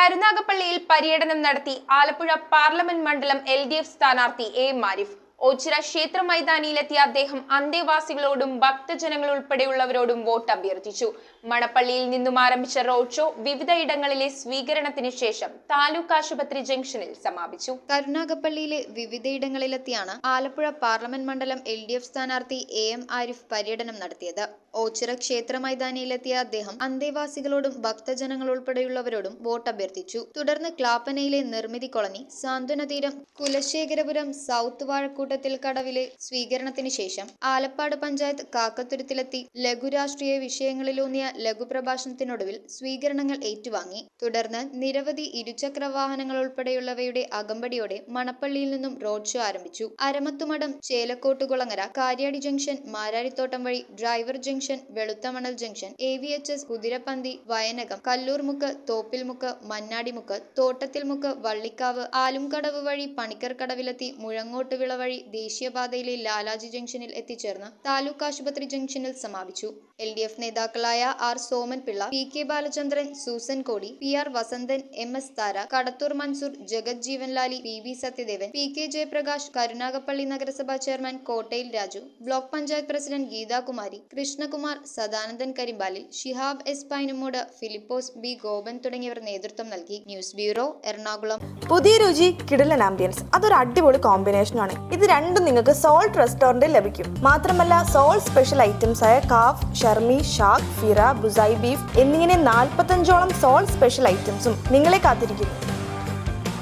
കരുനാഗപ്പള്ളിയിൽ പര്യടനം നടത്തി ആലപ്പുഴ പാർലമെന്റ് മണ്ഡലം LDF സ്ഥാനാർത്ഥി AM ആരിഫ്. ഓച്ചിറ ക്ഷേത്ര മൈതാനിയിലെത്തിയ അദ്ദേഹം അന്തേവാസികളോടും ഭക്തജനങ്ങൾ ഉൾപ്പെടെയുള്ളവരോടും വോട്ട് അഭ്യർത്ഥിച്ചു. മണപ്പള്ളിയിൽ നിന്നും ആരംഭിച്ച റോഡ് ഷോ വിവിധ ഇടങ്ങളിലെ സ്വീകരണത്തിന് ശേഷം താലൂക്ക് ആശുപത്രി ജംഗ്ഷനിൽ സമാപിച്ചു. കരുനാഗപ്പള്ളിയിലെ വിവിധയിടങ്ങളിലെത്തിയാണ് ആലപ്പുഴ പാർലമെന്റ് മണ്ഡലം LDF സ്ഥാനാർത്ഥി AM ആരിഫ് പര്യടനം നടത്തിയത്. ഓച്ചിറ ക്ഷേത്ര മൈതാനിയിലെത്തിയ അദ്ദേഹം അന്തേവാസികളോടും ഭക്തജനങ്ങൾ ഉൾപ്പെടെയുള്ളവരോടും വോട്ട് അഭ്യർത്ഥിച്ചു. തുടർന്ന് ക്ലാപ്പനയിലെ നിർമ്മിതി കോളനി, സാന്ത്വനതീരം, കുലശേഖരപുരം സൗത്ത് വാഴക്കൂട്ടത്തിൽ കടവിലെ സ്വീകരണത്തിന് ശേഷം ആലപ്പാട് പഞ്ചായത്ത് കാക്കത്തുരുത്തിലെത്തി ലഘു രാഷ്ട്രീയ വിഷയങ്ങളിലൂന്നിയ ലഘുപ്രഭാഷണത്തിനൊടുവിൽ സ്വീകരണങ്ങൾ ഏറ്റുവാങ്ങി. തുടർന്ന് നിരവധി ഇരുചക്ര വാഹനങ്ങൾ ഉൾപ്പെടെയുള്ളവയുടെ അകമ്പടിയോടെ മണപ്പള്ളിയിൽ നിന്നും റോഡ് ഷോ ആരംഭിച്ചു. അരമത്തുമഠം, ചേലക്കോട്ടുകുളങ്ങര, കാര്യാടി ജംഗ്ഷൻ, മാരാരിത്തോട്ടം വഴി driver junction, Veluthamanal junction, AVHS, Kuthirapanthi, Vayanakam, Kallurmukku, Thoppilmukku, Mannadimukku, Thottathilmukku, Vallikavu, Alumkadavu വഴി പണിക്കർ കടവിലെത്തി മുഴങ്ങോട്ടുവിള വഴി ദേശീയപാതയിലെ ലാലാജി ജംഗ്ഷനിൽ എത്തിച്ചേർന്ന് താലൂക്ക് ആശുപത്രി ജംഗ്ഷനിൽ സമാപിച്ചു. LDF നേതാക്കളായ R Somanpillai, PK Balachandran, Susan കോടി, PR വസന്തൻ, MS താര, കടത്തൂർ മൻസൂർ, ജഗത് ജീവൻലാലി, PB സത്യദേവൻ, PK ജയപ്രകാശ്, കരുനാഗപ്പള്ളി നഗരസഭാ ചെയർമാൻ കോട്ടയിൽ Raju, block panchayat president Geethakumari, Krishnakumar, Sadanandan കരിമ്പാലിൽ, Shihab S Painumoodu, Philipose B Gopan തുടങ്ങിയവർ നേതൃത്വം നൽകി. News bureau, Ernakulam. പുതിയ രുചി, കിടിലൻ ആംബിയൻസ്, അതൊരു അടിപൊളി കോമ്പിനേഷനാണ്. ഇത് രണ്ടും നിങ്ങൾക്ക് സോൾട്ട് റെസ്റ്റോറന്റിൽ ലഭിക്കും. മാത്രമല്ല സോൾട്ട് സ്പെഷ്യൽ ഐറ്റംസ് ആയ കാഫ്, ഷർമി, ഷാക്ക്, ഫിറ, ബുസായി ബീഫ് എന്നിങ്ങനെ 45ഓളം സോൾട്ട് സ്പെഷ്യൽ ഐറ്റംസും നിങ്ങളെ കാത്തിരിക്കുന്നു.